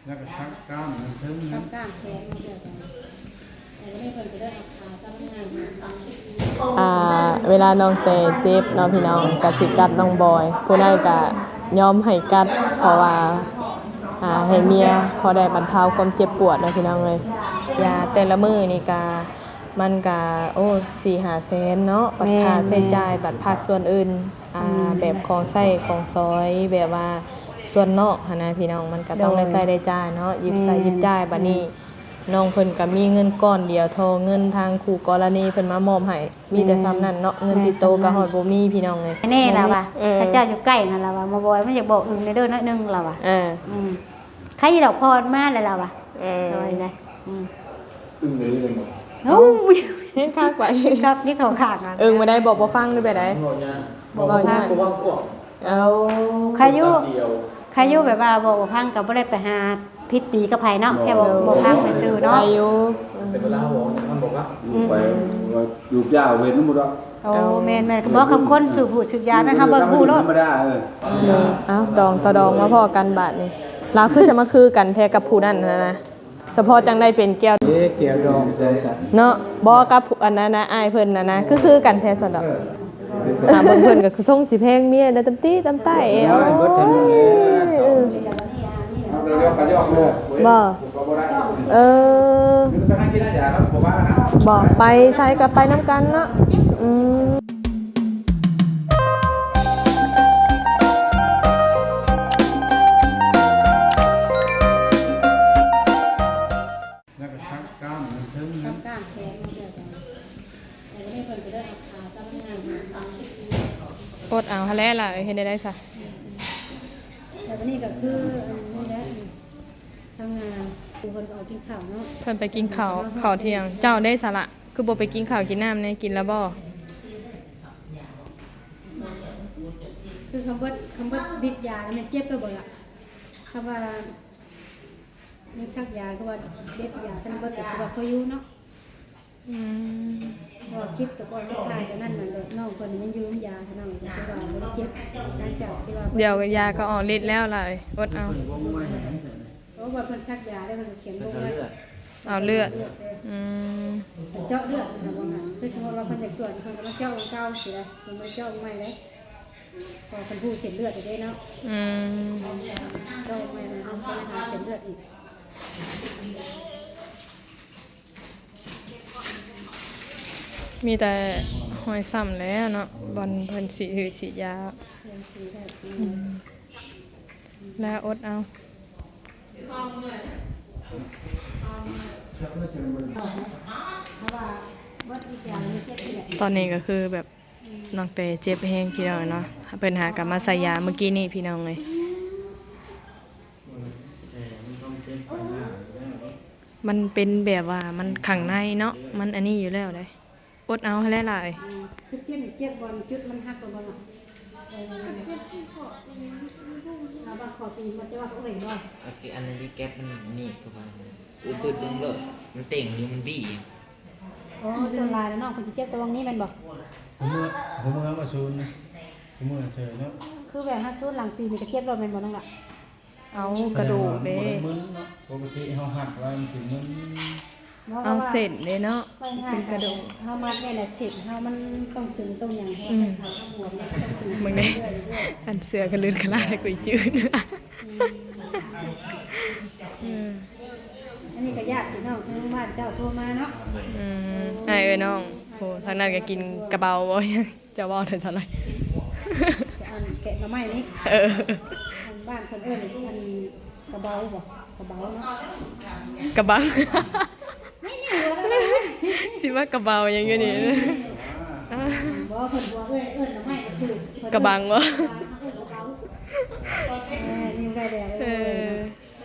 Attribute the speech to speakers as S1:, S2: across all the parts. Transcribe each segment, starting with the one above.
S1: แล้วก็ชักกล้ามมันถึงนะ
S2: กล้ามแขนมันเดียวกันแต่ไม่เพิ่นจะได้เอาขาซ้ำงาน
S3: เวลาน้องแต่เจ็บเนาะพี่น้องก็สิกัดน้องบอยผู้นั้นก็ยอมให้กัดเพราะว่าให้เมียพอได้บรรเทาความเจ็บปวดนะพี่น้องเลยยาแต่ละมื้อนี่ก็มันก็โอ้ 4-5 แสนเนาะบัตรค่าใช้จ่ายบัตรภาคส่วนอื่นแบบของใช้ของซอยแบบว่าส่วนนอกหั้นนะพี่น้องมันก็ต้องได้ใช้ได้จ่ายเนาะหยิบใช้หยิบจ่ายบัดนี้น้องเพิ่นก็มีเงินก้อนเดียวโทรเงินทางคู่กรณีเพิ่นมามอบให้มีแต่ซ้ำนั้นเนาะเงินติดโตก็ฮอดบ่มีพี่น้องเลย
S2: แน่ล่ะว่ะถ้าเจ้าอยู่ใกล้นั่นล่ะว่ะมาบ่อยมันอยากบอกอึ้งในเด้อน้อยนึงล่ะว่ะใครดอกพรมาแล้วล่ะว่ะโดยนะ
S1: ตึงเลยเลยหมด
S2: โอ้ย
S3: เฮ็ดคักไป
S2: ครับนี่เขาขากอ่ะ
S3: บ่ได้บอกบ่ฟังหรือไปได
S1: บอกว่าบอกว่ากวาง
S3: เอา
S2: ใครอยู่แบบว่าบอกบ่ฟังก็บ่ได้ไปหาพิษตีกับไผเนาะแค่บ่ฟังไปซื้อเนาะ
S3: ไปอยู่
S1: แต่เวลาบอกมันบอกว่าไปอยู่ยาวเว้นบ่ดอก
S2: โอ้แม่นๆก็บอกคำคนสูบผู้สูบยานะเฮาเบิ่งผู้โลด
S1: ธรรมดา
S3: เอ้าดองต่อดองมาพอกันบาดนี้ลาวคือจะมาคือกันแท้กับผู้นั้นนะเฉพาะจังได้เป็นแก้ว
S1: แก้วดอง
S3: เนาะบ่กับอันนั้นนะอ้ายเพิ่นนะคือกันแท้ซั่นดอกเบิ่งเพิ่นก็คือส่งสิแพงเมียนะตำตี้ตำใต้เอวบ่บ่ไปใส่กับไปน้ำกันเนาะ
S1: แล้วก็ชักกล้ามมันถึงนะ
S2: กล้ามแขนมันเดียวกันแต่ไม่เพิ่นจะได้เอาขาซ้ำงาน
S3: อดเอาหาแล้วล่ะเฮ็ดได้ซะ
S2: แต่วันนี้ก็คือนี่แหละทำงานคือเพิ่นก็เอากินข้าวเนาะ
S3: เพิ่นไปกินข้าวเที่ยงเจ้าได้สาระคือบ่ไปกินข้าวกินน้ำเนี่ยกินแล้วบ่
S2: คือคำว่าบิดยาแล้วมันเจ็บแล้วบ่ล่ะคำว่ายังซักยาก็ว่าเด็ดยาท่านบ่แต่ว่าเขาอยู่เนาะพอคลิปตัวก่อนถ่ายก็นั่นน่ะน้องเพิ่นมันยืมยาท่านน้องก็ว่าบ่ได้เจ็บหลังจากที่ว่า
S3: เดี๋ยวยาก็ออกฤทธิ์แล้วล่ะอดเอา
S2: เพราะว่าเพิ่นซักยาได้เพิ่นเขียนลงไว้
S3: เอาเลือด
S2: เจาะเลือดนะบ่ฮะคือสมมุติว่าเพิ่นจะตรวจเพิ่นก็มาเจาะของเก่าสิได้เพิ่นมาเจาะใหม่เลยพอเพิ่นพูดเส้นเลือดได้เนาะเจาะใหม่เลยเฮาก็หาเส้นเลือดอีก
S3: มีแต่หอยซ้ำแล้วเนาะบอลเพิ่นสิหือฉีดยาแล้วอดเอาตอนนี้ก็คือแบบน้องแต่เจ็บแห้งพี่น้องเนาะเพิ่นหากลับมาใส่ยาเมื่อกี้นี่พี่น้องเลยมันเป็นแบบว่ามันข้างในเนาะมันอันนี้อยู่แล้วเลยอดเอาให้หลาย
S2: คือเจ็บบอลจุดมันหักตัวบอลเจ็บที่คอแล้วว่าคอตีมันจะว่าเอ่ยบ่
S4: อันนั้นที่แก๊ปมันนี่เข้าไปตืดดึงเลยมันเต่งนี่มันบี้
S2: อ๋อส่วนลายแล้วเนาะคนที่เจ็บตัวนี้มันบ่
S1: ผมเมื่อมาซูนนะผมเมื่อเฉยเนาะ
S2: คือแบบถ้าซูนหลังตีนี่ก็เจ็บรถมันบ่น้องล่ะ
S3: เอากระดูกเด้
S1: ปกติเฮาหักไว้มันสิมึน
S3: เอาเส้นเลยเนาะเป็นกระดูก
S2: เฮามัดไว้ละเส้นเฮามันต้องตึงต้องหยังให้เขาบวมมันต้องตึง
S3: มึงได้อันเสือกระลื่นกระลาให้กูจืด
S2: อันนี้ก็ญาติพี่น้องทางบ้านเจ้าโทรมาเนาะ
S3: ไอ้เอ้ยน้องโหทางนั้นก็กินกระเบาบ่จะว่าได้เท่าไหร่
S2: จะอันแกะมาใหม่นี่บ้านเพิ่นเอิ้นอันกระเบาบ่กระเบาเนาะ
S3: กระบังสิว่ากระเบาอย่างงี้นี่
S2: บ่เพิ่นบ่เอิ้นมาใหม่ก็คือก
S3: ระบังบ่
S2: นี่ได้แล้ว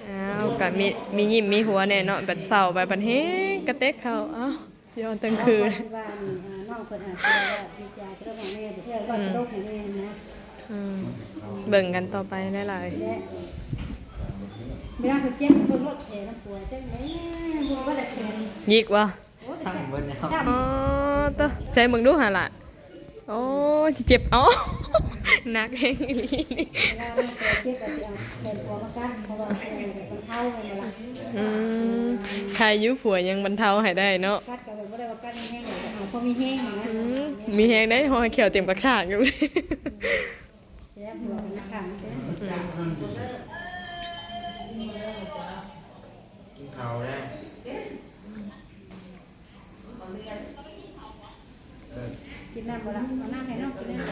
S3: อ้าวก็มียิ้มมีหัวแน่เนาะบัดเช้าไปบัดเฮงกระเตกเข้าอ้าวสิออนตั้งคืน
S2: ว่านี่น้องเพิ่นอาจจะว่าดีใจเรื่องของแม่เพื่อว่าโรคของแม่นะ
S3: เบิ่งกันต่อไปได้หลาย
S2: เวลาเจ็บเบิ่งรถแขนป่วยจังได๋บ่ว่าแต่แขน
S3: ยิกบ่
S4: สั่งเบิ่นแล้ว
S3: อ๋อตะใช้มึงดูหาล่ะโอ้สิเจ็บอ๋อ นักแห้งอีหลี
S2: เวลาเราเจ็บก็สิเอาแขนหัวมากันเพราะว่ามันเท่ากันมาละ
S3: ใครยุผัวยังบรรเทาให้ได้เนาะ
S2: กัดกับแบบว่าได้ว่ากัดแห้งๆเอาพอมีแห้งนะ
S3: มีแฮงได้หอยเขียวเต็มกระชากอยู่
S2: เสียหัวเป็นขังใช่ไหม
S4: กินข้าวได้
S2: กินน้ำบ่ละเอาน้ำให้น้องกินได้ไห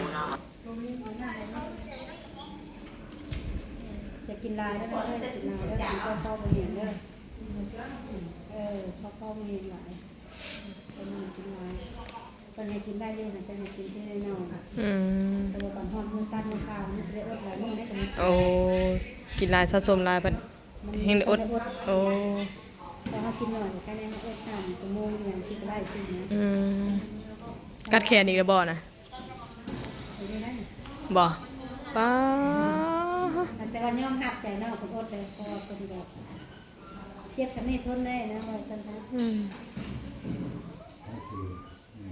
S2: มจะกินลายได้ไหมกินลายได้ไหมเข้าไปเห็นเลยเข้าไปเห็นหลายเป็นกินลายเป็นให้กินได้เยอะนะเป็นให้กินที่ได้นอนแต่ว่าตอนทอดมือตั้งมือข้าวมันจะได้อดหลายมื้อได้กัน
S3: โอ้กินลายสะสมลายบัดเฮงได้อดโอ้
S2: แต่ถ้ากินหน่อยแค่นี้มันอดตามชั่วโมงอย่างที่ไล่สิเนี่ย
S3: กัดแขนอีกแล้วบ่นะ
S2: ไม่ได้
S3: บ่ป้า
S2: แต่ว่ายอมหักใจเนาะคนอดเลยเพราะว่าคนแบบเจ็บฉันนี่ทนได้นะว่าฉันนะ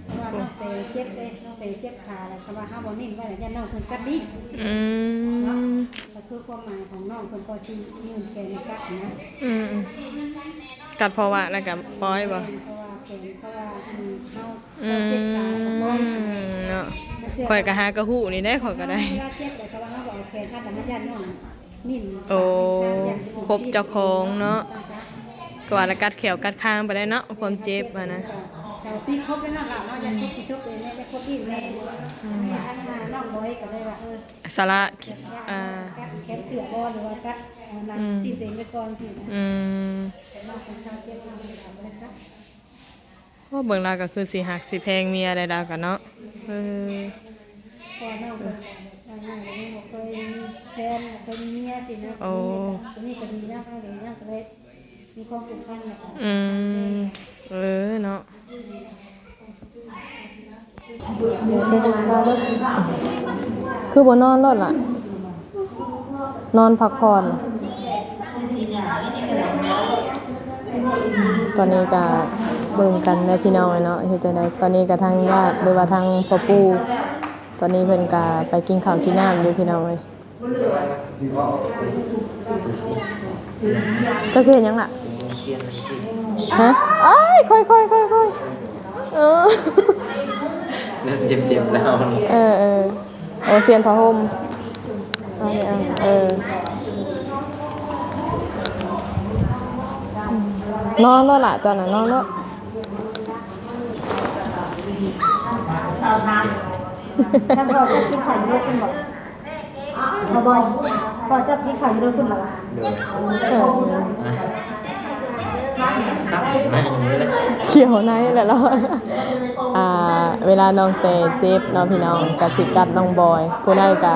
S2: เพราะว่าน้องไปเจ็บเลยน้องไปเจ็บขาแล้วคำว่าห้ามบอนิ่งไว้แล้วยันน้องคนกัดดิ้นเนาะก็คือความหมายของน้องคนก็ชิยืนแขนกัดนะ
S3: กัดเพราะว่าแล้วก็ปล่อยบ่
S2: เพราะว่าแขนเพราะว่าเขาเจ็บขาปล่อยสิ
S3: เนาะข่อยก็หากระหู้นี่ได้ข่อยก็ได้
S2: เวลาเจ็บเลยเขาว่าเขาบอกแขนกัดแต่ไม่ยันน้องนิ่ม
S3: โอ้ครบเจ้าของเนาะก็ว่าแล้วกัดแขวกัดคางไปได้เนาะความเจ็บอ่ะนะ
S2: ชาวปีครบแล้วเนาะเราจะครบกี่ชุดเลยเนี่ยจะครบอีกเลยอันนั้นน้องบอยก็เลยว่า
S3: สาระ
S2: แคปเสือก่อนหรือว่ากัดนักชีพเองไปก่อนสินะแต่น้องคนชาวเจ็บน้องไม่ทำเลยครับ
S3: ว่าเบิ่งลาก็คือสิหักสิแพงเมียได้ดากันเนาะ
S2: พอน้องคนน้องคนนี้เคยมีแฟนเคยมีเมียสินะคนนี้ก็ดีนะเขาเลยนะก็เลยมีความผูกพันนะคะ
S3: เนาะคือบ่นอนรถล่ะนอนพักผ่อนตอนนี้ก็เบิ่งกันในพี่น้องเนาะเฮ็ดจังได๋ตอนนี้ก็ทางญาติหรือว่าทางพ่อปู่ตอนนี้เพิ่นก็ไปกินข้าวกินน้ำอยู่พี่น้องเอ้ยจะสิเฮ็ดหยังล่ะ
S4: เสียนมันกิน
S3: ฮะอ้ายค่อย
S4: นั่นเจ็บๆแล้ว
S3: โอเซียนผ้าห่มเอาเนี่ยนอนแล้วล่ะจอนน่ะนอนแล้ว
S2: ถ้าพอจะกินไข่เยอะขึ้นบอกพอบอยพอจะกินไข่เยอะขึ้นหรอ
S4: เดี๋ยวซับไม่เลย
S3: เขียวในแหละเนาะเวลาน้องเตเจ็บเนาะพี่น้องก็สิกัดน้องบอยผู้ใดก็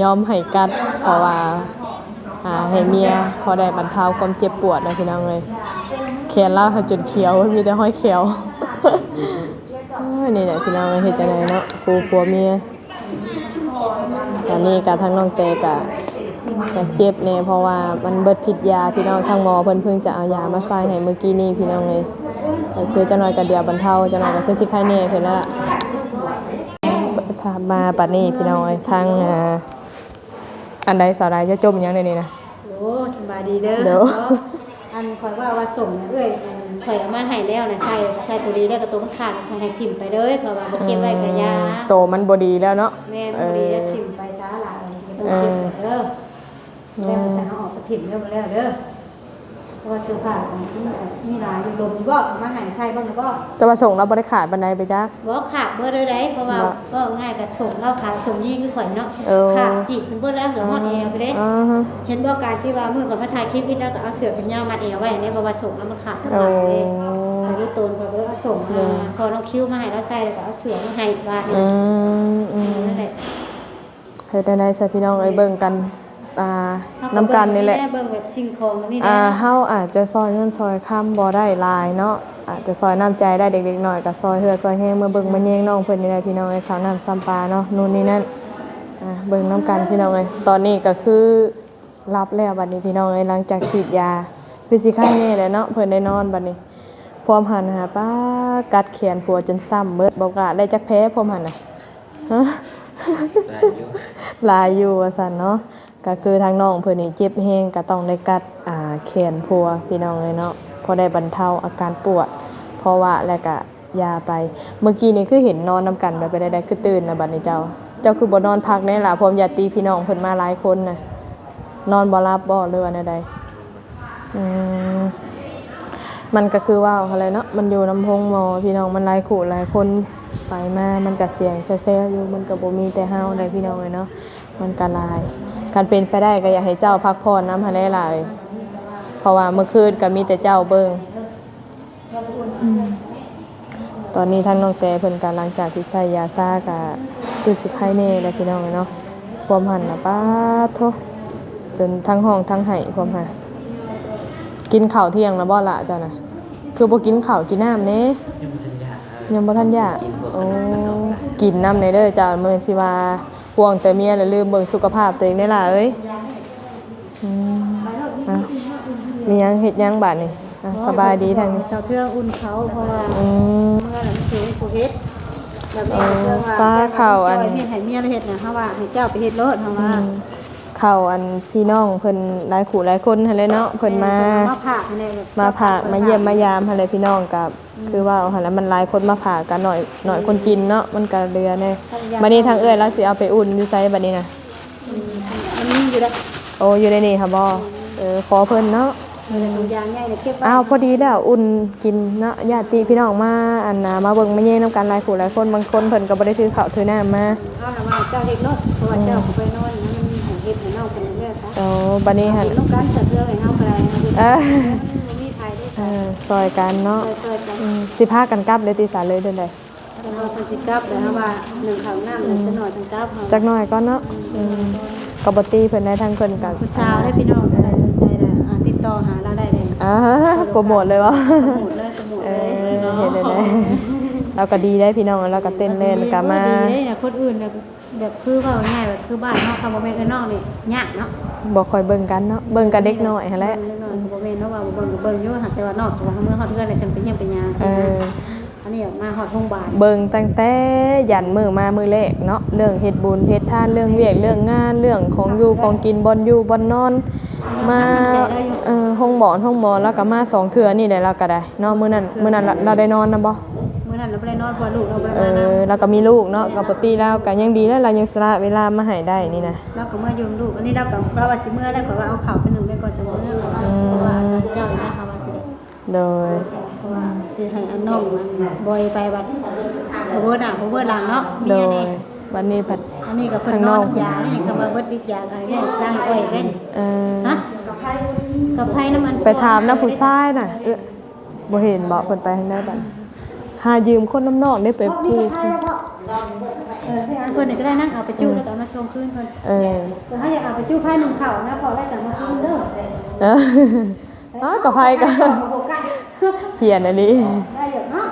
S3: ยอมให้กัดเพราะว่าให้เมียพอได้บรรเทาความเจ็บปวดนะพี่น้องเลยแขนล่าจนเขียวมีแต่ห้อยเขียว นี่แหละพี่น้องเฮ็ดจังไดเนาะผัวเมียตอนนี้ก็ทั้งน้องเตก็เจ็บแน่เพราะว่ามันเบิดผิดยาพี่น้องทางหมอเพิ่งจะเอายามาใส่ให้เมื่อกี้นี้พี่น้องเลยก็คือจังหน่อยก็เดียวบรรเทาจังหน่อยก็คือสิคลายแน่เพิ่นละมาปัดนี้พี่น้องเอ้ยทางอันใดสาวใดจะจมหยังในนี้นะ
S2: โอ้สบายดีเด้ออันคอยว่าส่งเอ้ยคอยเอามาให้แล้วนะใส่ตัวดีแล้วก็ตัวมันขาดให้ถิ่มไปเด้อเขาว่าบ่เก็บไว้กับยา
S3: โตมันบ่ดีแล้วเนาะ
S2: แม่นบ่ดีแล้วถิ่มไปซะล่ะต้องเก็บเด้อแล้วมันจะเอาออกไปถิ่มแล้วเด้อเพราะว่าเสื้อผ้ามีหลายอยู่ลมบ่มาให้ใส่บ้างบ่
S3: จะมาส่งเราบ่ได้ขาดปานใดไปจ้า
S2: บ่ขาดเบิดได้เพราะว่าก็ง่ายกับชมเราขาดชมยิ่งคือข่อยเนาะขาดจีบเพิ่นเบิดแล้วเหลือฮอดแอวไปเด้เห็นบ่การที่ว่ามื้อก่อนมาถ่ายคลิปอีกแล้วก็เอาเสื้อกันยาวมัดแอวไว้เนี่ยเพราะว่าส่งแล้วมันขาดทั้งหลังเลยไปดูตนไปเบิ่งเอาส่งมาพอน้องคิ้วมาให้เราใส่แล้วก็เอาเสื้อมาให้ว่านั่นแหละ
S3: เฮ็ดได้ซะพี่น้องเอ้ยเบิ่งกันน้ำกันนี่แหละ
S2: เบิ่งแบบชิงของนี่
S3: เฮาอาจจะซอยเงินซอยค้ำบ่ได้หลายเนาะอาจจะซอยน้ำใจได้เด็กๆหน่อยก็ซอยเฮือซอยแห้งเมื่อเบิ่งมาแย่งน้องเพิ่นนี่แหละพี่น้องเอ้ยข้าวน้ำซ้ำปลาเนาะนู่นนี่นั่นเบิ่งน้ำกันพี่น้องเอ้ยตอนนี้ก็คือรับแล้วบัดนี้พี่น้องเอ้ยหลังจากฉีดยาคือสิไข้แน่แหละเนาะเพิ่นได้นอนบัดนี้พร้อมหันหาป้ากัดแขนผัวจนซ้ำเบิดบ่กล้าได้จักแพ้พร้อมหันน่ะฮะ
S4: ได้อยู่
S3: หลายอยู่ว่าซั่นเนาะก็คือทางน้องเพิ่นนี่เจ็บแฮงก็ต้องได้กัดแขนพัวพี่น้องเลยเนาะพอได้บรรเทาอาการปวดเพราะว่าแล้วก็ยาไปเมื่อกี้นี่คือเห็นนอนนํกันไปได้คือตื่นนะบัดนี้เจ้าคือบ่นอนพักแน่ล่ะพร้อมญาติพี่น้องเพิ่นมาหลายคนน่ะนอนบ่หลับบ่หรือว่าแนวใดมันก็คือว่าอะไรเนาะมันอยู่น้ำพงหมอพี่น้องมันหลายคู่หลายคนไปมามันก็เสียงแซ่ๆอยู่มันก็บ่มีแต่เฮาได้พี่น้องเลยเนาะมันก็หลายคันเป็นไปได้ก็อยากให้เจ้าพักผ่อนนำให้หลายๆเพราะว่าเมื่อคืนก็มีแต่เจ้าเบิ่งตอนนี้ทางน้องแต่เพิ่นก็หลังจากที่ใช้ยาซ่าก็คือสิไข้แน่แล้วพี่น้องเนาะความหันน่ะป๊าดโทจนทั้งห้องทั้งไห้ความหากินข้าวเที่ยงแล้วบ่ล่ะเจ้าน่ะคือบ่กินข้าวกินน้ำเด้ยังบ่ทันอยากโอ้กินน้ำในเด้อเจ้ามื้อสิว่าห่วงแต่เมียแล้วลืมเบิ่งสุขภาพตัวเองได้ล่ะเอ้ยมีหยังเฮ็ดหยังบาดนี้สบายดีทางนี้
S2: เสาเทืองอุ่นเขาเพราะว่าเมื่อหลังสูงกูเฮ็ดแบบนี้เทืองว่า
S3: ฟ้าข่าวอัน
S2: เฮ็ดให้เมียเฮ็ดน่ะเฮาว่าให้เจ้าไปเฮ็ดโลดเฮาว่า
S3: เข้าอันพี่น้องเพิ่นหลายคู่หลายคนหั่นแหละเนาะเพิ่นมาผากมาเยี่ยมมายามหั่นแหละพี่น้องกับคือว่าหั่นแล้วมันหลายคนมาผากกันหน่อยคนกินเนาะมันก็เดือแน่บัดนี้ทางเอ้ยแล้วสิเอาไปอุ่นอยู่ไสบัดนี้น่ะ
S2: มันมีอยู่แล้ว
S3: โอ้อยู่ในนี่ค่ะบ่ขอเพิ่นเนาะ
S2: ยางใหญ่เนี่ยเก็บไว้
S3: อ้าวพอดีแล้วอุ่นกินเนาะญาติพี่น้องมาอันน่ะมาเบิ่งมาแย่งนำกันหลายคู่หลายคนบางคนเพิ่นก็บ่ได้ถือข้าวถือน้ำมา
S2: เอาล่ะว่าเจ้าเฮ็ดโลดเพราะว่าเจ้าไปนอนนั้นมันเฮ็ดให้เฮาเป็นเรื่องซะ
S3: อ๋อบัดนี้หั่น
S2: ต้องการจัดเรื่องให้เฮาก็ได้มีภัยได้
S3: ซอยกันเนาะ
S2: เกิดกัน
S3: สิพากันกลับเลยติสาเลยเด้อใด
S2: แล้วเราสิกลับแล้วว่า1ข้าวน้ำ1จะหน่อยจังกลับเฮา
S3: จักหน่อยก็เนาะกับบตีเพิ่นได้ทางเพิ่นกับ
S2: ผู้สาวได้พี่น้องใครสนใจน่ะติดต่อหาเราได้เลย
S3: โปรโมทเลยวะ
S2: หมดเลยหมด
S3: เอ
S2: เลย
S3: อเห็นได้เราก็ดีได้พี่น้องเราก็เต้นเล่นก็มา
S2: ดีเลยนะคนอื่นแบบคือว่าง่ายแบบคือบ้านนอกคำว่าแม่นนอกนี่ยากเนาะ
S3: บ่ค่อยเบิ่งกันเนาะเบิ่งกันเด็กน้อยหั่นแหละ
S2: เบิ่งบ่แม่นเนาะว่าเบิ่งอยู่หันแต่ว่านอกจากว่าเมื่อฮอดเฮือนได้ฉันเป็นยังเป็นยา
S3: เอ
S2: ใช่ไหม
S3: อ
S2: อันนี้มาฮอดโรงพยาบาล
S3: เบิ่งตั้งแต่ยันมื้อมามื้อแรกเนาะเรื่องเฮ็ดบุญเฮ็ดทานเรื่องเวียกเรื่องงานเรื่องของอยู่ของกินบ่อนอยู่บ่อนนอนมาห้องหมอแล้วก็มา2เทื่อนี่แหละเราก็ได้เนาะมื้อนั้นเราได้นอนนะบ่
S2: มื้อนั้นเราบ่ได้นอนเพราะลูกเราบ่
S3: เอ
S2: ได้มา
S3: แล้วก็มีลูกเนาะกับปกติแล้วก็ยังดีแล้วเรายังสละเวลามาให้ได้นี่นะ
S2: เราก็เมื่ออยู่ลูกอันนี้เราก็เราว่าสิเมื่อแล้วก็ว่าเอาข้าวไป1ไปก่อนจะมื้อเพราะว่าอาศัยเจ้านะค่ะว่าสิ
S3: โดย
S2: เพราะว่าสิให้อันน้องมันบ่อยไปบัดบ่หลังเนาะ
S3: โด
S2: เมีย
S3: ย
S2: นี่
S3: วันนี้ผัด
S2: อันนี้ก็เพิ่นนอนยานี่ก็มาเบิดฤทธิ์ยาอะไรเนี่ยร่างอ้อยเล่น
S3: เอ่อ
S2: ฮะกับไผน้ำมัน
S3: ไปถามน้าผู้ชายน่ะบ่เห็นบ่เพิ่นไปทางใดบัดหายืมคนน้ำนอกได้ไปพูด
S2: เพิ่นนี่ก็ได้นั่งเอาไปจู้แล้วก็เอามาส่งคืนเพิ่น แต่ถ้าอยากเอาไปจู้ไผ1ข้าวนะพอได้จังมาคืนเด้อ
S3: กับไผก็เพียนอันนี้
S2: ได้อยู่เนาะ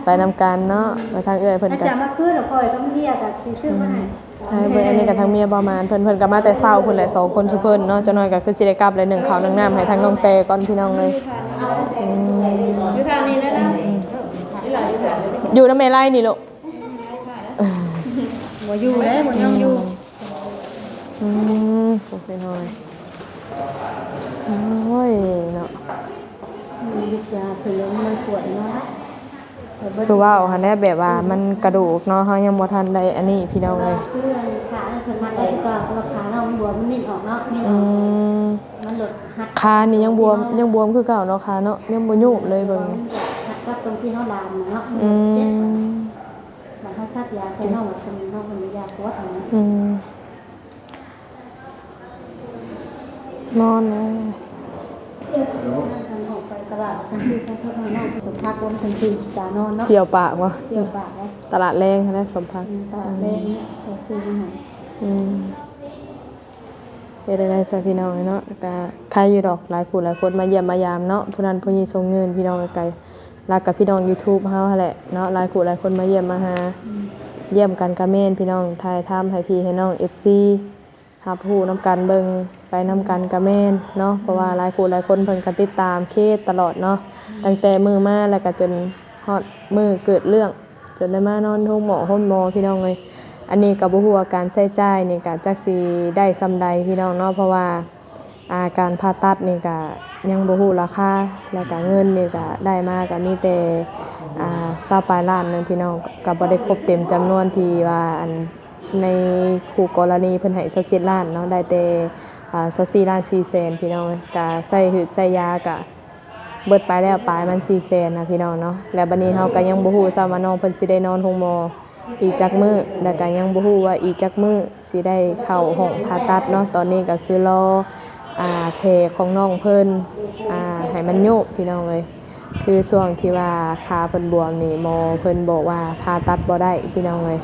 S3: ไปนำกันเนาะไปทางเอื้อยเพิ่น
S2: ถ้า
S3: ก็
S2: จะมาคืนแล้วพอยก็มีเรียกก็สิซื้อมาให้
S3: ให้เพิ่นอันนี้ก็ทางเมียประมาณเพิ่นก็มาแต่เช้าพุ่นแหละ2คนซุเพิ่นเนาะจักหน่อยก็คือสิได้กลับเลย1ข้าว1น้ำให้ทางน้องแต่ก่อนพี่น้องเลย
S2: อยู่ทางนี้นะ
S3: อยู่นำแม่ไล่นี่ลูก
S2: บ่อยู่เด้บ่ยังอยู่
S3: โอเคหน่อยโอ้ยเนาะ
S2: มีฤทธิ์ยาเพิ่นเลยมันปวดเนาะ
S3: คือว่าเอาหันแน่แบบว่ามันกระดูกเนาะเฮายังบ่ทันได้อันนี้พี่น้องเลย
S2: คือขาเพิ่นมาได้ก็ราคาเนาะมันบวมมันนิ่งออกเนาะนิ่งออกมันหลดหัด
S3: ขานี่ยังบวมคือเก่าเนาะขาเนาะยังบ่ยุบเลยเบิ่ง
S2: หัดกับตรงที่เฮาลามเนาะเจ็บบางเฮาซักยาใส่เนาะมันเป็นเนาะมันมียาปวดนะ
S3: นอนเลย
S2: ฉันออกไปตลาดฉันซื้อของเพิ่นเนาะสมพักรวมถึงซื้อยานอนเนาะ
S3: เกี่ยวปากบ่
S2: เกี่ยวปากเนาะ
S3: ตลาดแรงนะสมพัก
S2: ตลาดแรงเนี่ยซื้อมาให้
S3: เฮ็ดได้ซะพี่น้องเนาะก็ใครอยู่ดอกหลายคู่หลายคนมาเยี่ยมมายามเนาะผู้นั้นผู้นี้ส่งเงินพี่น้องไกลๆรักกับพี่น้อง YouTube เฮาหั่นแหละเนาะหลายคู่หลายคนมาเยี่ยมมาหาเยี่ยมกันกะแม่นพี่น้องถ่ายทำให้พี่ให้น้อง FC รับรู้นำกันเบิ่งไปนำกันกะแม่นเนาะเพราะว่าหลายคู่หลายคนเพิ่นก็ติดตามเคสตลอดเนาะตั้งแต่มื้อมาแล้วก็จนฮอดมื้อเกิดเรื่องจนได้มานอนโรงหมอพี่น้องเอ้ย อันนี้ก็บ่ฮู้ว่าการใช้จ่ายนี่ก็จักสิได้ส่ำใดพี่น้องเนาะเพราะว่าการผ่าตัดนี่ก็ยังบ่ฮู้ราคาแล้วก็เงินนี่ก็ได้มาก็มีแต่20ปลายล้านนึงพี่น้องก็บ่ได้ครบเต็มจำนวนที่ว่าอันในคู่กรณีเพิ่นให้27ล้านเนาะได้แต่24ล้าน4แสนพี่น้องก็ใช้หืดใช้ยาก็เบิดไปแล้วปลายมัน4แสนนะพี่น้องเนาะแล้วบัดนี้เฮาก็ยังบ่ฮู้ซ้ำว่าน้องเพิ่นสิได้นอนโรงหมออีกจักมื้อแล้วก็ยังบ่ฮู้ว่าอีกจักมื้อสิได้เข้าห้องผ่าตัดเนาะตอนนี้ก็คือรอแผลของน้องเพิ่นให้มันยุบพี่น้องเอ้ยคือช่วงที่ว่าขาเพิ่นบวมนี่หมอเพิ่นบอกว่าผ่าตัดบ่ได้พี่น้องเอ้ย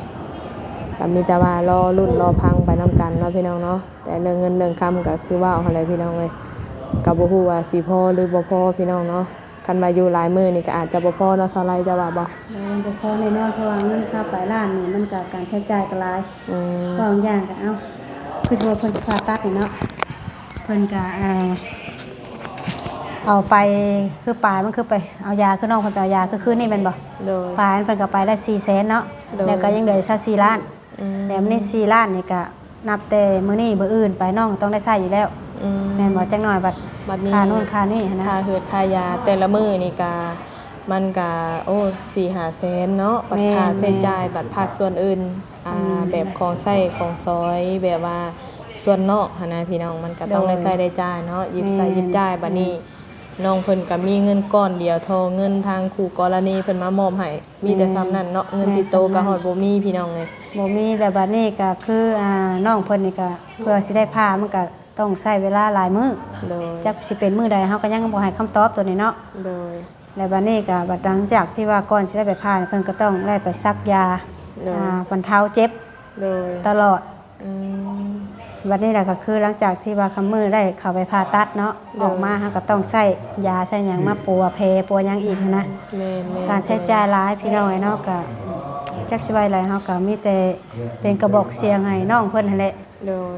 S3: ก็มีแต่ว่ารอรุ่นรอพังไปนํกันเนาะพี่น้องเนาะแต่เรื่องเงินเรื่องคำก็คือว่าเอาแหละพี่น้องเอ้ยก็บ่ฮู้ว่าสิพอหรือบ่พอพี่น้องเนาะคันว่าอยู่หลายมื้อนี่ก็อาจจะบ่พอเนาะสไลด์จะว่าบ่
S2: บ่พอแน่นอนเพราะว่าเงิน20ปลายล้านนี่มันก็การใช้จ่ายก็หลายบางอย่างก็คือว่าเพิ่นผ่าตัดนี่เนาะเพิ่นก็เอาไปคือปลายมันคือไปเอายาคือน้องเพิ่นไปเอายาคือนี่แม่นบ่
S3: โดย
S2: ปลายเพิ่นก็ไปได้400,000เนาะแล้วก็ยังเหลือ24ล้านแล้วนี่4ล้านนี่ก็นับแต่มื้อนี้มื้ออื่นไปน้องต้องได้ใช้อยู่แล้วแม่นบ่จักหน่อยบัด
S3: นี้
S2: ค่านู่นค่านี่นะ
S3: ค่าเฮือดค่ายาแต่ละมื้อนี่ก็มันก็โอ้ 4-5 แสนเนาะบัดค่าใช้จ่ายบัดภาคส่วนอื่นแบบของใช้ของซอยแบบว่าส่วนนอกหั่นนะพี่น้องมันก็ต้องได้ใช้ได้จ่ายเนาะหยิบใช้หยิบจ่ายบัดนี้น้องเพิ่นก็มีเงินก้อนเดียวเท่าเงินทางคู่กรณีเพิ่นมามอบให้มีแต่ซ้ำนั้นเนาะเงินติดโตก็ฮอดบ่มีพี่น้องเอ้ย
S2: บ่มีแล้วบัดนี้ก็คือน้องเพิ่นนี่ก็เพื่อสิได้พามันก็ต้องใช้เวลาหลายมื้อ
S3: โดย
S2: จักสิเป็นมื้อใดเฮาก็ยังบ่ให้คำตอบตัวนี้เนาะ
S3: โดย
S2: แล้วบัดนี้ก็บัดหลังจากที่ว่าก่อนสิได้ไปพาเพิ่นก็ต้องได้ไปซักยาบรรเทาเจ็บ
S3: โดย
S2: ตลอดวันนี้แหละก็คือหลังจากที่ว่าคำมือได้เข้าไปผ่าตัดเนาะออกมาเขาก็ต้องใส่ยาใส่หยังมาปัวเพปัวยังอีกนะการใช้จ่ายหลายพี่น้องไอ้เนาะก็จักสิไว้หลายเฮาก็มีแต่เป็นกระบอกเสียงให้น้องเพิ่นนั่นแหละ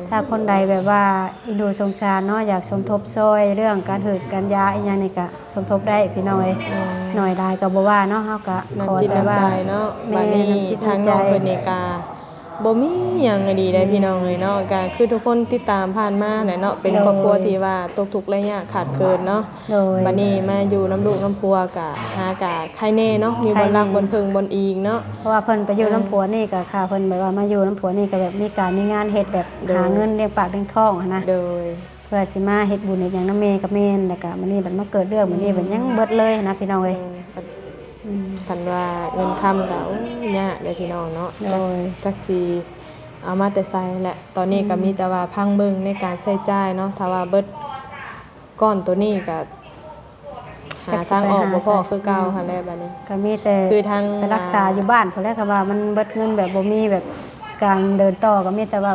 S2: ถ้าคนใดแบบว่าอินดูสงสารเนาะอยากสมทบช่วยเรื่องการหืดการยาอีหยังนี่ก็สมทบได้พี่น้องหน่อยได้ก็บ่ว่าเนาะเฮาก็
S3: ขอแต่ว่าเนาะบัดนี้ทางน้องเพิ่นนี่ก็บ่มีหยังดีได้พี่น้องเลยเนาะก็คือทุกคนติดตามผ่านมาแหละเนาะเป็นครอบครัวที่ว่าตกทุกข์และยากขาดเกินเนาะบัดนี้มาอยู่น้ำลูกน้ำพัวก็หากะใครแน่เนาะมีบนรักบนเพิงบนอีกเนาะ
S2: เพราะว่าเพิ่นไปอยู่น้ำผัวนี่ก็ค่ะเพิ่นแบบว่ามาอยู่น้ำผัวนี่ก็แบบมีการมีงานเฮ็ดแบบหาเงินเลี้ยงปากเลี้ยงท้องนะ
S3: โดย
S2: เพื่อสิมาเฮ็ดบุญอีกอย่างน้ำเมกับเมนแล้วก็มื้อนี้บัดมาเกิดเรื่องมื้อนี้บัดยังเบิดเลยนะพี่น้องเอ้ย
S3: คันว่าเงินค้ำก็ยากเลยพี่น้องเนาะจักสิเอามาแต่ใส่แหละตอนนี้ก็มีแต่ว่าพังเบิ่งในการใช้จ่ายเนาะถ้าว่าเบิดก้อนตัวนี้ก็หาทางออกบ่พอคือเก่าหั่นแหละบัดนี้
S2: ก็มีแต่
S3: คือทาง
S2: ไปรักษาอยู่บ้านพุ่นแหละก็ว่ามันเบิดเงินแบบบ่มีแบบการเดินต่อก็มีแต่ว่า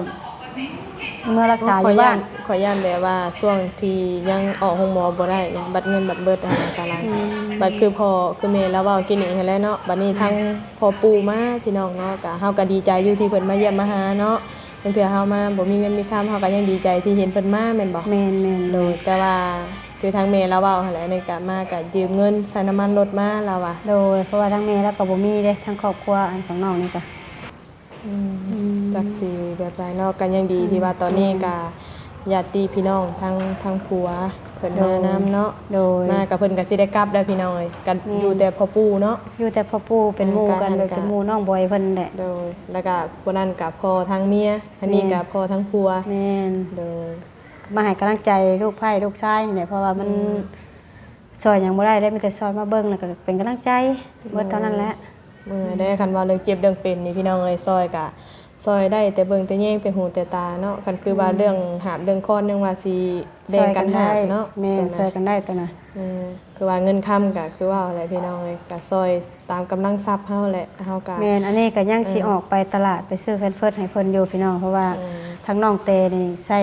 S2: เมื่อรักษาอยู่บ้าน
S3: ขอย่านแบบว่าช่วงที่ยังออกโรงหมอบ่ได้เนี่ยบัดเงินบัดเบิดอะไรต่างๆบัดคือพ่อคือแม่แล้วเว้ากินอีกให้แล้วเนาะบัดนี้ทั้งพ่อปู่มาพี่น้องเนาะก็เฮาก็ดีใจอยู่ที่เพิ่นมาเยี่ยมมาหาเนาะบางเทื่อเฮามาบ่มีเงินมีค่าเฮาก็ยังดีใจที่เห็นเพิ่นมาแม่นบ่
S2: แม่น
S3: โดยแต่ว่าคือทางแม่แล้วเว้าหั่นแหละในก็มาก็ยืมเงินใช้น้ำมันรถมาแล้วว่า
S2: โดยเพราะว่าทั้งแม่แล้วก็บ่มีเด้ทั้งครอบครัวอันของน้องนี่ก็
S3: จักสิแบบไรเนาะกันยังดีที่ว่าตอนนี้ก็ญาติพี่น้องทั้งผัวเพิ่นมานำเนาะมากับเพิ่นก็สิได้กลับได้พี่น้องเอ้ยกันอยู่แต่พ่อปู่เนาะ
S2: อยู่แต่พ่อปู่เป็นหมู่กันโดยเป็นหมู่น้องบอยเพิ่นแหละ
S3: โดยแล้วก็ผู้นั้นก็พ่อทั้งเมียอันนี้ก็พ่อทั้งผัว
S2: แม่น
S3: โดย
S2: มาให้กำลังใจลูกไผ่ลูกชายนี่เพราะว่ามันซอยหยังบ่ได้มีแต่ซอยมาเบิ่งแล้วก็เป็นกำลังใจเบิดเท่านั้นแหละ
S3: ได้คันว่าเรื่องเจ็บเรื่องเป็นนี่พี่น้องเอ้ยซอยก็ซอยได้แต่เบิ่งแต่แยงแต่หูแต่ตาเนาะคันคือว่าเรื่องหาบเรื่องค้อนยังว่าสิแบ่งกันหาบเนาะ
S2: แม่ซอยกันได้ตัวน่ะ
S3: คือว่าเงินค้ำก็คือว่าอะไรพี่น้องเอ้ยก็ซอยตามกำลังทรัพย์เฮาแหละเฮาก็
S2: แม่นอันนี้ก็ยังสิออกไปตลาดไปซื้อแฟนเฟิร์สให้เพิ่นอยู่พี่น้องเพราะว่าทั้งน้องเตนี่ใส่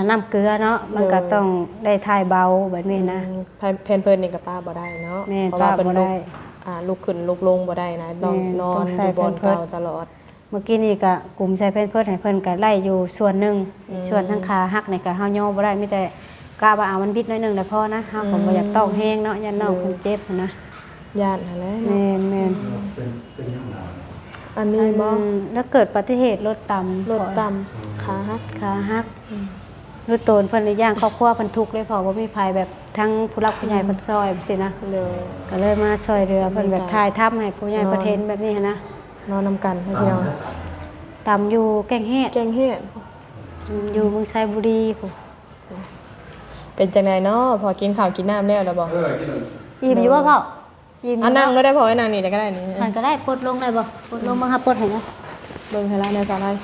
S2: น้ำเกลือเนาะมันก็ต้องได้ทายเบาแบบนี้นะ
S3: แพนเพิ่นนี่ก็ป้าบ่ได้เนาะ
S2: เพราะว่าเพิ่น
S3: ลุกขึ้นลุกลงบ่ได้นะต้องนอนอยู่บนเก่าตลอด
S2: เมื่อกี้นี่ก็กลุ่มใช้เพิ่นให้เพิ่นก็ไล่อยู่ส่วนนึงส่วนทั้งขาหักนี่ก็เฮาย่อบ่ได้มีแต่กะว่าเอามันบิดน้อยนึงได้พอนะเฮาก็บ่อยากต้องแฮงเนาะยันน้องเพิ่นเจ็บนะ
S3: ย่านหั่นแหละ
S2: แม่น
S1: เป็นยังไง
S3: อันนี้บ่
S2: แล้วเกิดอุบัติเหตุรถต่ำ
S3: รถต่ำขาหัก
S2: ขาหักรถโตนเพิ่นในย่างครอบครัวเพิ่นทุกข์เลยเพราะว่ามีภัยแบบทั้งผู้รักผู้ใหญ่เพิ่นซอยสินะ
S3: เลย
S2: ก็เลยมาซอยเรือเพิ่นแบบถ่ายทำให้ผู้ใหญ่ประเทศแบบนี้หั้นนะ
S3: นอนนำกันให้พี่น้อง
S2: ต่ำอยู่แก่งเฮ็ด
S3: แกงเฮ็ด
S2: อยู่เมืองไซบุรีพุ่น
S3: เป็นจังไดเนาะพอกินข้าวกินน้ำแล้วบ่
S1: กินเลย
S2: อิ่มอยู่บ่พ่ออิ่ม
S3: เอานั่งแล้วได้พอให้นั่งนี่ได้ก็ได้นี่
S2: มันก็ได้ปลดลงได้บ่ปลดลงบังคับปลดให้นะ
S3: เบิ่งให้ละในสาลาย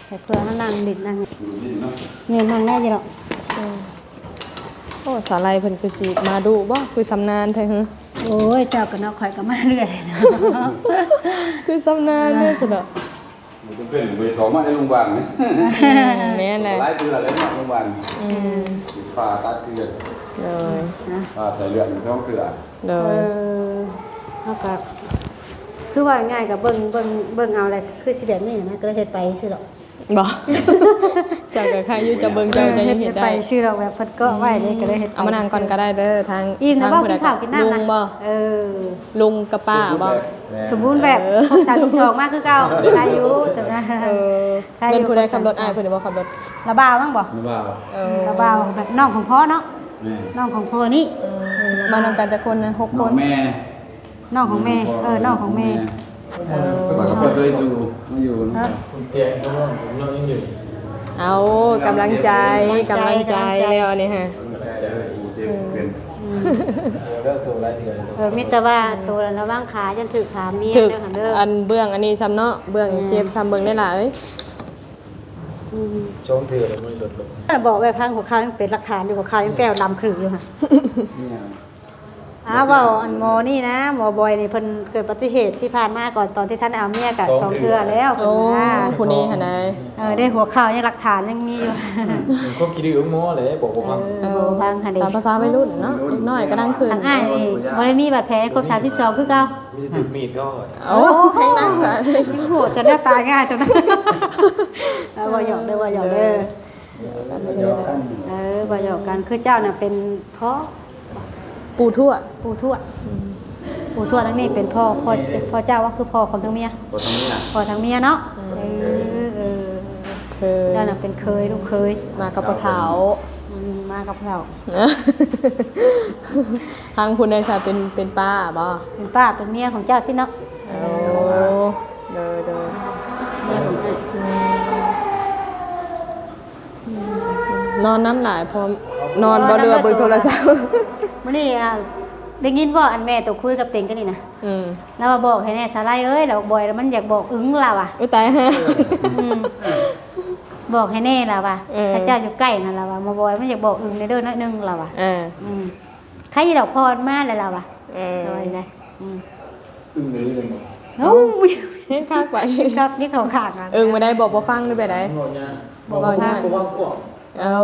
S2: ให้เพื่อให้นั่งดิดนั่ง
S1: อยู่นี่เนาะ
S2: เงินนั่งได้อยู่ดอก
S3: โอ้สาลายเพิ่นคือสิมาดุบ่คือสำนานแท้ฮึ
S2: โอ้ยเจ้าก็เนาะข่อยก็มาเรื่อยเลยนะ
S3: คือสำนานเด้อสุดอ่ะ
S1: มันจะเป็นไปต่อมาในโรงพยาบาลนี่
S3: แม่นแหละ
S1: หลายเดือนแล้วเนาะโรงพยาบาลผ่าตัดเลือด
S3: เลย
S1: ผ่าใส่เลือดในท้องเสือ
S3: เล
S2: เอย อเฮาก็คือว่าง่ายกับเบิ่งเอาแหละคือสิแบบนี้นะก็เลยเฮ็ดไปซื่อดอก
S3: บ่เจ้าก็ใครอยู่จะเบิ่งเจ้าจะยังเฮ็ด
S2: ไป
S3: ได้
S2: ชื่อดอกแบบเพิ่นก็ไว้เลยก็เลยเฮ็ดไป
S3: เอามานั่งก่อนก็ได้เด้อทาง
S2: อิ่มนะ
S3: ท
S2: บ่
S3: ผู้
S2: กิ
S3: ใด
S2: นข้าวกินน้ำ
S3: ลุ
S2: นะ
S3: งบ่
S2: เออ
S3: ลุงกับป้าบ่
S2: สมบูรณ์แบบครบ32มากคือเก่าอายุแต่ว่า
S3: เออเป็นผู้ใดขับรถอ้ายเพิ่นบ่ขับรถ
S2: ระบาวมั้งบ่
S1: ไม่ว่า
S3: เออ
S2: ระบาวแบบน้องของพ่อเนาะ
S1: แม่
S2: น้องของพ่อนี่
S3: มานำกันจักคนนะ6
S1: น้
S3: ค
S1: อง
S3: น
S1: แม่
S2: น้องของแม่น้องของแม่
S1: แต่ก็เคยอยู่มาอยู่นะ
S5: คุณเตียงก็ว่าผมนอนยังอยู่
S3: เอากำลังใจแล้วนี่ฮะ
S1: เป็น
S5: เลิกตัวไรเถื่อน
S2: มีแต่ว่าตัวระว่างขาจนถึกขาเมีย
S3: ถึก
S2: เด้อค่ะเด้อ
S3: อันเบื้องอันนี้ซ้ำเนาะเบื้องเจ็บซ้ำเบื้องได้ล่ะเอ้ย
S5: ช่องเถื่อนไม่ลดลง
S2: บอกไว้พังหัวข้าวยังเป็นหลักฐานอยู่หัวข้าวยังแก้วลำครึอยู่ค่ะ
S1: เนี่ย
S2: ว่าอันหมอนี่นะหมอบอยนี่เพิ่นเกิดอุบัติเหตุที่ผ่านมาก่อนตอนที่ท่านเอาเมียกับ2เทื่อแล้ว
S3: โอ้
S2: เพิ่นว่า
S3: ผู้นี้หั่นน่ะ
S2: ได้หัวข้าวยังหลักฐานยังมีอยู่
S5: ควบคิดดีของหมอเลยบอกว่า
S2: บ่ฟังค่ะเด้
S3: ตามภาษาวัยรุ่นเนาะเด็กน้อยก็ดังขึ้น
S2: ทางอ้ายนี่บ่ได้มีบาดแผลครบ32คือเก่า
S5: มีถึงมีดก็
S3: โอ้แข็งนักซะ
S2: ยังโหดจะได้ตายง่ายจังนะบ่หยอกเด้อบ่หยอกเด้อบ่หยอกกันคือเจ้าน่ะเป็นพ่อ
S3: ปู่ทวด
S2: ปู่ทวดปู่ทวดทั้งนี้เป็นพ่อเจ้าว่าคือพ่อของทั้งเมีย
S1: พอทำเนี่ย
S2: พ่อทั้งเมียเนาะเออ
S3: คือ
S2: เจ้าน่ะเป็นเคยลูกเคย
S3: มากับปะเถา
S2: มากับเรา
S3: ทางคุณนายสายเป็นป้าบ่
S2: เป็นป้าเป็นเมียของเจ้าที่เนาะ
S3: โอ้เด้อ
S2: เมียของอ้าย
S3: นอนน้ำหลายพอนอนบ่เรือเบิ่งโทรศัพท์
S2: มื้อนี้ได้ยินบ่อันแม่ตัวคุยกับเต็งกันนี่นะ
S3: อืม
S2: แล้วมาบอกให้แน่สาไลเอ้ยเราบ่อยแล้วมันอยากบอกอึ้งเราอ่ะ
S3: อุ้ยตายฮะ
S2: บอกให้แน่เราอ่ะ
S3: เออ
S2: ถ้าเจ้าอยู่ใกล้นั่นเราอ่ะมาบ่อยมันอยากบอกอึ้งในเด้อน้อยนึงเราอ่ะ ใครจะดอกพรมาเลยเราอ่ะน้อยเลย
S5: ตึ้งเลยเลยหมด
S2: โอ้ย
S3: เฮ็ดคักไป
S2: ครับนี่เขาขาดอ่ะ
S3: มาได้บอกบ่ฟังด้วยไปได้
S5: หมดเนี่ยบอกว่าบอกว่ากวด
S3: เอา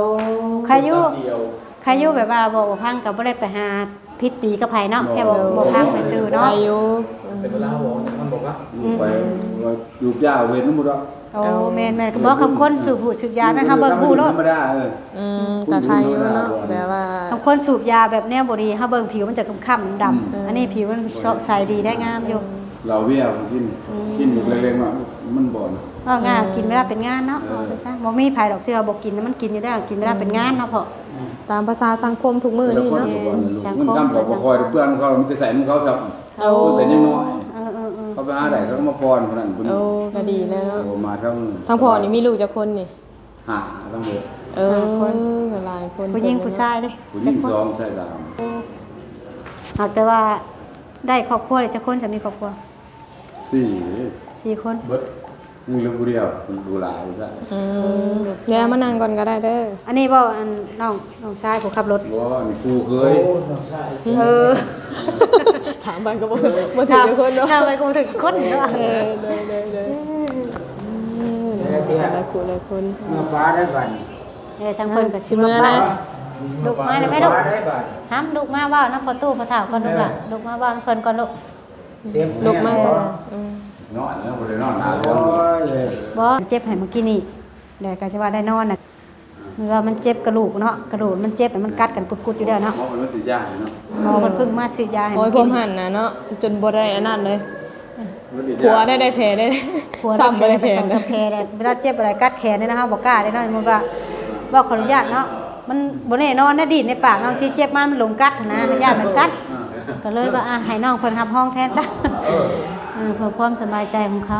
S2: ใครอยู่
S5: เดียว
S2: ใครอยู่แบบว่าบอกว่าพังก็บ่ได้ไปหาพิษตีกับไผเนาะแค่บอกพังไปซื้อเนาะ
S3: อายุ
S5: เป็นเวลาบอกมันบอกว่า
S1: อยู่ไปอยู่ยาวเว้นน้ำมัน
S2: โอ้แม่นๆก็บอกคำคนสูบหูสูบยานะคะเบิ่งผู้โลด
S1: ธรรมดา
S3: กับใครอยู่เนาะแบบว่า
S2: คำคนสูบยาแบบแนวบ่ดีเฮาเบิ่งผิวมันจะค้ำๆดำอันนี้ผิวมันใสดีได้งามอยู่
S1: เราเบี้ยวกินอยู่เล็กๆมามันบ่น
S2: งานกินเวลาเป็นงานเนาะเอาซั่นๆบ่มีไผดอกที่ว่าบ่กินมันกินอยู่ได้กินเวลาเป็นงานเนาะพ่อ
S3: ตามภาษาสังคมทุกมื้อนี่เนาะ
S1: มันกำเราคอยเพื่อนเขามันจะใส่ของเขาสับแต่ยังน้อยเขาไปหาไหนเขามาพรคนนั้น
S3: โอ้ก็ดีแล้ว
S1: มาทั้ง
S3: ทั้งพ่อนี่มีลูกจักคนนี่
S1: หาทั้งหมด
S3: หลายคน
S2: ผู้หญิงผู้ชายเด้
S1: ผู้หญิงสองชายสาม
S2: หากแต่ว่าได้ครอบครัวได้จักคนจะมีครอบครัว
S1: 4
S2: 4คน
S1: เบิดนี่ลูกเดียวดูหลายซะ
S3: แล้วมานั่งก่อนก็ได้เด้อ
S2: อันนี้บ่อันน้องชายผู้ขับรถ
S1: บ่นี่กูเคย
S5: ใช่
S3: ถามไปก็บ่ถึงจักคนเนาะ
S2: ถ้าไปกูถึงคนเนาะ
S3: หลายคน
S5: เมื่อฟ้าได้บัน
S2: ทั้งเพิ่นก็สิ
S3: เมื่อนะ
S2: ลูกมาได้ไหมลูก
S5: ฟ้าได้บัน
S2: ห้ามลูกมาเว้านํพอตู้พอถามก่อนลูกล่ะลูกมาเว้านํเพิ่นก่อนลูก
S3: ลูกมาก
S1: นอนแล้วบ่ได้นอนนานแล้ว
S2: บ่เจ็บให้เมื่อกี้นี่แล้วก็จะว่าได้นอนน่ะ ว่ามันเจ็บกระดูกเนาะกระดูกมันเจ็บมันกัดกันกุดๆอยู่แล้วเนาะ
S1: หมอเป็นว่าสิยากเนาะ
S2: หมอมันเพิ่งมาซื้อยาให้
S3: โอ้ย
S2: มัน
S3: ผ
S2: กิน
S3: มหันนะเนาะจนบ่ได้อันนั้นเลย
S1: มันสิยาก
S3: ผัวได้แผลได้
S2: ผัว
S3: ซ้ำบ่ได้
S2: ไป
S3: แผล
S2: สอง
S3: นะ
S2: สามแผลเลยเวลาเจ็บอะไรกัดแขนเนี่ยนะคะบอกกล้าได้เนาะมันว่าขออนุญาตเนาะมันบ่แน่นอนนะดีดในปากน้องที่เจ็บมันหลงกัดนะญาติแบบซัดก็เลยว่าให้น้องเพิ่นรับห้องแทนซะเพื่อความสบายใจของเขา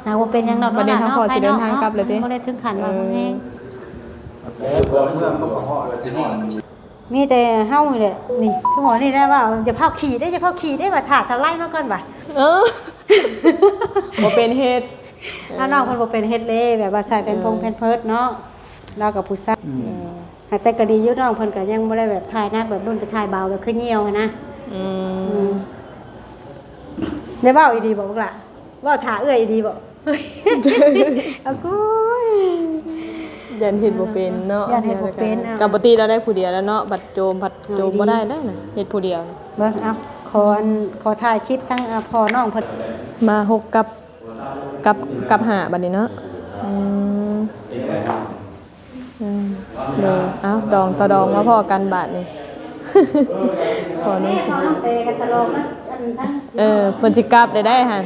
S2: หากว่าเป็นหยังดอก
S3: ประเด็นทางพอสิเดินทางกลับเลยติ
S2: บ่ได้ถึงขั้นว่าแห้ง
S1: พอเมื่อมันก็ฮอดแล้วสิฮอด
S2: มีแต่เฮานี่แหละนี่คือหมอนี่ได้ว่าจะเผาขี่ได้จะเผาขี่ได้ว่าถ่าสไลด์มาก่อนว่ะ
S3: เออบ่เป็นเฮ็ด
S2: ถ้าน้องเพิ่นบ่เป็นเฮ็ดเลยแบบว่าใส่เป็นพงเป็นเพิดเนาะเรากับผู้ชายแต่ก็ดีอยู่น้องเพิ่นก็ยังบ่ได้แบบถ่ายหนักแบบรุ่นจะถ่ายเบาแบบคือเหี่ยวนะ
S3: อืม
S2: ได้เว้าอีดีบ่ลูกล่ะเว้าถ่าเอื้อยอีดีบ่เอากูย
S3: ยันเฮ็ดบ่เป็นเนาะ
S2: ยันเฮ็ดบ่เป็นเอา
S3: กับปกติเราได้ผู้เดียวแล้วเนาะบัดโจมผัดโจมบ่ได้นะเฮ็ดผู้เดียว
S2: เบิ่งเอาขอถ่ายคลิปทั้งพ่อน้องเพิ่น
S3: มาหกกับหาบัดนี้เนาะอืมเดี๋ยวเอาดองต่อดองมาพอกันบาทนี่ พอนี้
S2: เขาน้องเตกันตลอดนะอันทั้ง
S3: เพิ่นสิกลับได้หั่น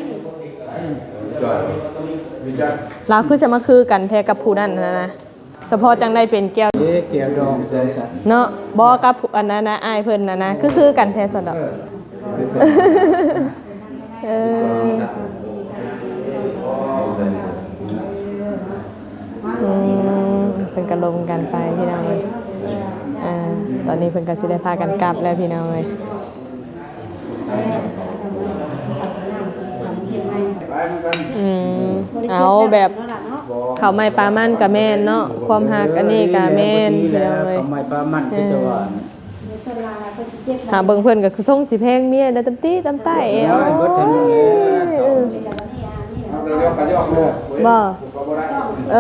S1: จอยมีจัก
S3: ลาวคือจะมาคือกันแท้กับผู้นั้นนะเฉพาะจังได้เป็นแก้ว
S5: เอ๊ะเกี่ยวดองเดินสัตว์
S3: เนาะบ่กับผู้อันนั้นนะอ้ายเพิ่นนะคือกันแท้สะดอกเออเพิ่นก็ลงกันไปพี่น้องเอ้ยตอนนี้เพิ่นก็สิได้พากันกลับแล้วพี่น้องเอ้ย
S1: ไปเหมือนกัน
S3: เอาแบบเขาวไม้ปลามันกับแม่นเนาะความหักอันนี้กับแม่นพี่น้องเอ้ย
S5: ทำไมปลามันก็จะว่า
S3: หาเบิ่งเพิ่นก็คือส่งสิแพงเมียได้ตำตี้ตำใต้เอว
S5: เบิดทันเลย
S1: เอาเดี๋ยวก็ยอกเลย
S3: บ่
S1: ก็บ่ได้
S3: เอ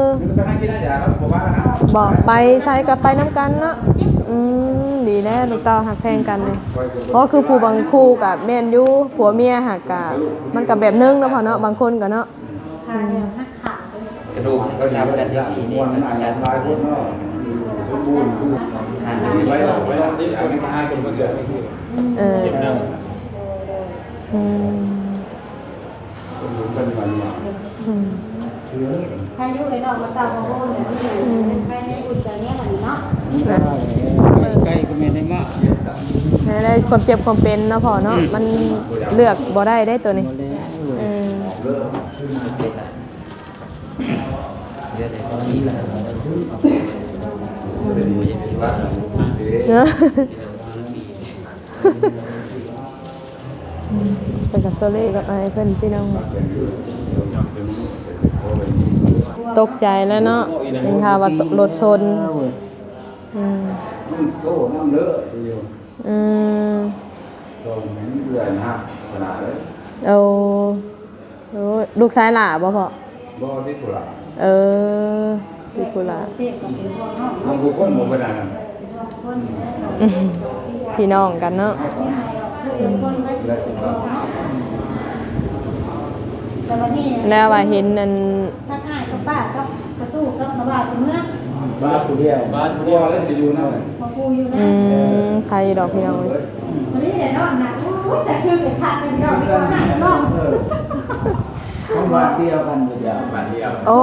S3: อ
S1: มันไปให้กินอาหารครับบ่ว่านะ
S3: บ่ไปใส่กับไปน้ำกันเนาะดีแล้วลูกเต้าหักแพงกันเลยเพราะคือผู้บางคู่กับแม่นอยู่ผัวเมียหักกะมันก็แบบนึงเนาะพ่อเนาะบางคนก็เนาะ
S4: กระดูกก็ทำกันที่สีนี่
S1: วัน
S4: มัน
S1: อ่าน
S4: จะ
S1: หลายคนเนาะสมบูรณ์
S4: ทาน
S1: ไว้ที่เอาในมาให้คนมาเสียนี่คือ
S3: เอออืม
S1: คนรู้เป็นวันว่า
S2: พายุเลยเนาะมาตามของโอนเนี่ยไปในอุ่นใจเนี้ยมันเนาะ
S5: ใกล้ก็ไม่ได้มาก
S3: ได้ความเจ็บความเป็นเนาะพ่อเนาะมันเลือกบ่ได้ได้ตัวนี้เออ
S4: เดือนไหนตอนนี้แหละ
S3: เนาะเป็นกับโซเล่กับไอ้เพิ่นพี่น้องตกใจแล้วเนาะเป็นข่าวว่ารถชนอืม
S1: โตน้ำเลอะอยู่
S3: อืม
S1: ตรงนี้เดือนห้าขนาดเลย
S3: เอาโอ้ลูกชายหล่าบ่พ่อ
S1: บ่ที่ตุลา
S3: เออลูกกุหลาบ
S1: บางคนบ่เป็นอันนั้น
S3: อืมพี่น้องกันเนาะ
S1: และสิว่า
S2: แต่วันนี้
S3: แล้วว่าเห็นนั่น
S2: ถ้าง่ายก็ป้าก็ประตูก็มาบ่าวเสมอ
S5: บ้าผู้เดียว
S1: บ้านผู้เดียวแล้วสิอยู่นั่นแหละ
S2: มาปูอยู่นะ
S3: ใครดอกพี่น้องเว้ย
S2: วันนี้เดี๋ยวนอนนะโอ้ยจะคือเก็บขาดเป็นดอกที่ว่าหายนอก
S5: ต้องบ้านเดียวกันอยู่อย่าง
S1: บ้านเดียว
S3: โอ้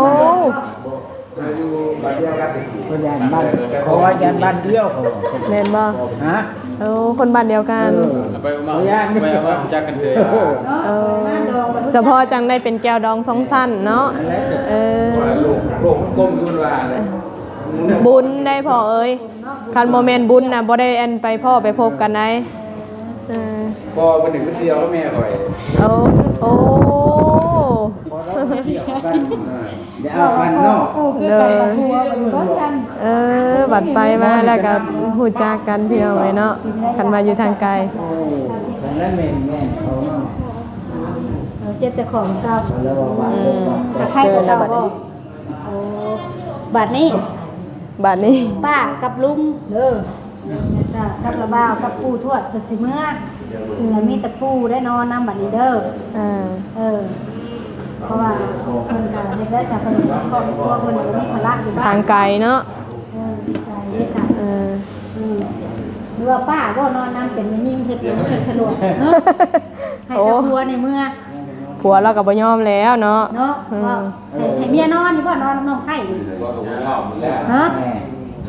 S1: อยู่บ้านเดียวกันติด
S5: ก็ยันบ้านขอยันบ้านเดียวเขา
S3: แม่นบ่
S5: ฮะ
S3: โอ้คนบ้านเดียวกัน
S1: ไปมาไปมาจักกันเสีย
S3: เออเฉพาะจังได้เป็นแก้วดองสองสั้นเนาะเออ
S1: โลกมันกลมอยู่ว่าเลย
S3: บุญได้พ่อเอ้ยคันโมเมนต์บุญน่ะบ่ได้อันไปพ่อไปพบกันได้เออ
S1: พอเป็นหนึ่งคนเดียวแล้วแม่ข่อย
S3: โอ้โอ้
S5: เดี๋ยวเอากันเนาะ
S3: เออบัดไปมาแล้วก็ฮู้จักกันพี่น้องเอ้ยเนาะคันมาอยู่ทางไกล
S5: โอ้คนนั้นแม่นเขาเนาะ
S2: เจ็บแต่ของเรา
S5: แล้วว่า
S2: แต่ใครของเราก็โอ้บัดนี้
S3: บัดนี้
S2: ป้ากับลุงเด้อกับระบ่าวกับปู่ทวดเป็นสิเมื่อคือมีแต่ปู่ได้นอนนำบัดนี้เด้อ
S3: อ่า
S2: เออ เพราะว่าเพิ่นก็เฮ็ดได้ซะเพิ่นครอบครัวเพิ่นก็มีภาระอยู่บ้า
S3: ทาน งไกลเนาะ
S2: ใช่ได้ซะ
S3: เออ
S2: หรือว่าป้าบ่นอนนำเป็นยิ่งเฮ็ดหยังสะดวกเนาะให้ครอบครัวในเมื่อ
S3: ผัวเราก็บ่ยอมแล้วเนาะ
S2: เนาะว่าให้เมียนอนนี่บ่นอนน้องไข่ฮะ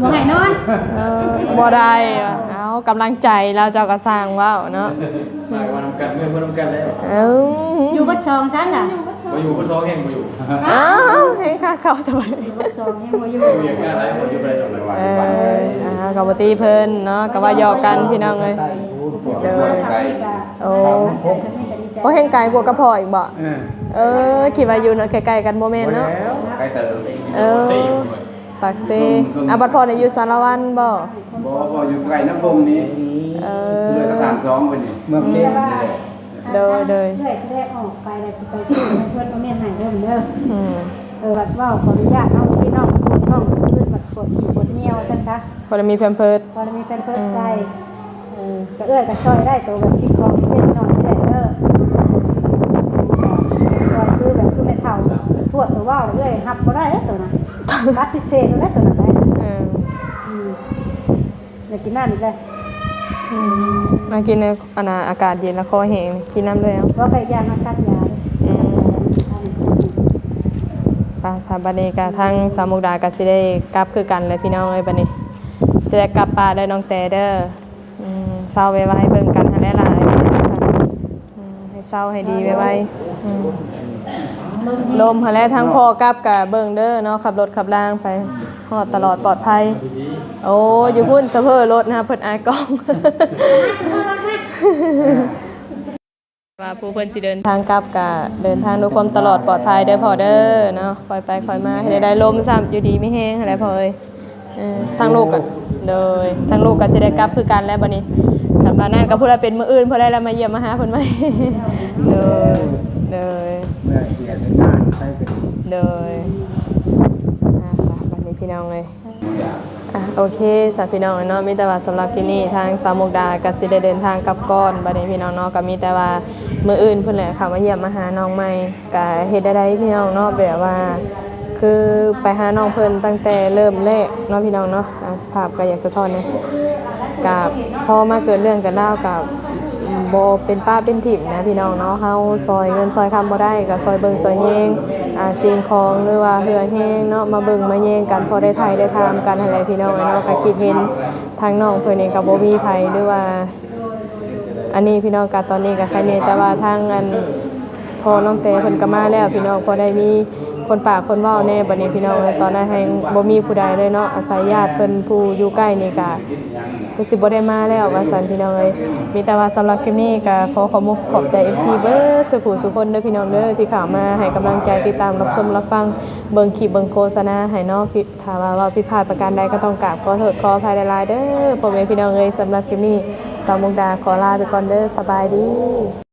S2: บ่ให้นอน
S3: เออบ่ได้ว่ะเอากำลังใจเราเจ้าก็สร้างเว้าเนาะ
S1: ไม่ว่านำกันเมื่อเพิ่นนำกันแล้ว
S3: เอ้า
S2: อยู่บัดซองซั่นล่ะ
S1: มาอยู่บ่ซ้อแห่งบ่อยู่
S3: อ้าวให้ค่าเขาสบาย
S2: อยู่บัดซองยังบ่อยู่
S1: อยู่อย่างไรบ่อยู่ไปดอกไม้ว่า
S3: เออกับบ่ตีเพิ่นเนาะก็ว่าหยอกกันพี่น้องเอ้ย
S2: เด้อสามีก็
S3: โอ้โอ้เห็นไกลกว่ากระเพาะอีกบ่เออคิดว่าอยู่เนาะใกล้ๆกันบ่แม่นเนาะ
S1: ใกล้เติม
S3: เออปากเซอ่ะบัดพ่อเนี่ยอยู่สารวันบ่
S1: บ่อยู่ไกลน้ำบ่งนี้
S3: เอ
S1: เมื่อ
S3: อ
S1: กระถางซ้อมไปนี่
S5: เมื่อกี้นี่แหละ
S3: เด้อ
S2: เรื่อยสิได้ออกไปแล้วสิไปซื้อให้เพิ่นบ่แม่นให้เด้อเด้อ
S3: อืม
S2: บัดเว้าขออนุญาตเนาะพี่น้องถูกต้องขึ้นบัดกดขี่กดเหนียวซั่นซะ
S3: พอได้มีแพมเพิร์ส
S2: พอมีเป็นเพิ่นใส่ก็เอื้อยก็ช่วยได้ตัวแบบชิดของเส้นนอนนี่แหละเด้อช่วยคือแบบคือแม่เฒ่าทวดตัวว่าวเอื้อยรับบ่ได้เด้อตัวน่ะรัดพิเศษตัวนั้นตัวนั้นได้
S3: เออ
S2: อยากกินน้ำอีกเลย
S3: มากินในอากาศเย็นแล้วคอแห้งกินน้ำเลยเอา
S2: ว่าไปยามาซักยา
S3: อืมปลาซาบาเนกาทั้งสามมุกดาก็สิได้กลับคือกันเลยพี่น้องเอ้ยบัดนี้สิได้กลับป่าได้น้องแต่เด้อเศร้าไว้ๆเบิ่งกันให้หลายๆให้เศร้าให้ดีไว้ลมหั่นแหละทั้งพ่อกลับกับเบิ่งเด้อเนาะขับรถขับล่างไปฮอดตลอดปลอดภัยโอ้อยู่พุ่นสะเพอรถนะเพิ่นอายกล้อง ว่าผู้เพิ่นสิเดินทางกลับก็เดินทางด้วยความตลอดปลอดภัยเด้อพ่อเด้อเนาะคอยไปคอยมาให้ได้ลมซ้ำอยู่ดีไม่แห้งอะไรพ่อเอ้ยทางลูกก็เลยทางลูกก็สิได้กลับคือกันแล้วบัดนี้สำหรับนั้นก็ผู้ใดเป็นมื้ออื่นผู้ใดแล้วมาเยี่ยมมาหาเพิ่นใหม่ เด้อเด้อ
S5: เมื่อเกียรติงานไปกัน
S3: เด้อสาบัดนี้พี่น้องเอ้ยโอเคสาพี่น้องเนาะมีแต่ว่าสำหรับที่นี่ทางสามมุกดาก็สิได้เดินทางกลับก่อนบัดนี้พี่น้องเนาะก็มีแต่ว่ามื้ออื่นเพิ่นแหละค่ะมาเยี่ยมมาหาน้องใหม่ก็เฮ็ดได้พี่น้องเนาะแบบว่าคือไปหาน้องเพิ่นตั้งแต่เริ่มแรกเนาะพี่น้องเนาะสภาพก็อยากสะท้อนนะกับพอมาเกิดเรื่องกันแล้วกับบ่เป็นป้าเป็นถิ่มนะพี่น้องเนาะเฮาซอยเงินซอยคำบ่ได้ก็ซอยเบิ่งซอยแยงสิ่งของหรือว่าเหือแห้งเนาะมาเบิ่งมาแยงกันพอได้ไทยได้ทำกันให้หลายพี่น้องเนาะก็คิดเห็นทางน้องเพิ่นเองก็บ่มีไผหรือว่าอันนี้พี่น้องก็ตอนนี้ก็ใครแน่แต่ว่าทางพอน้องแต่เพิ่นก็มาแล้วพี่น้องพอได้มีคนปากคนเว้าแน่บัดนี้พี่น้องตอนนั้นแฮงบ่มีผู้ใดเลยเนาะอาศัยญาติเพิ่นผู้อยู่ใกล้นี่ก็คือสิบ่ได้มาแล้วว่าซั่นพี่น้องเอ้ยมีแต่ว่าสำหรับคลิปนี้ก็ขอขอบใจ FC เบิดสุขุสุคนเด้อพี่น้องเด้อที่เข้ามาให้กำลังใจติดตามรับชมรับฟังเบิ่งคลิปเบิ่งโฆษณาให้เนาะถ้าว่าผิดพลาดประการใดก็ต้องกราบขอโทษขออภัยหลายๆเด้อพ่อแม่พี่น้องเอ้ยสำหรับคลิปนี้สาวมุกดาขอลาไปก่อนเด้อสบายดี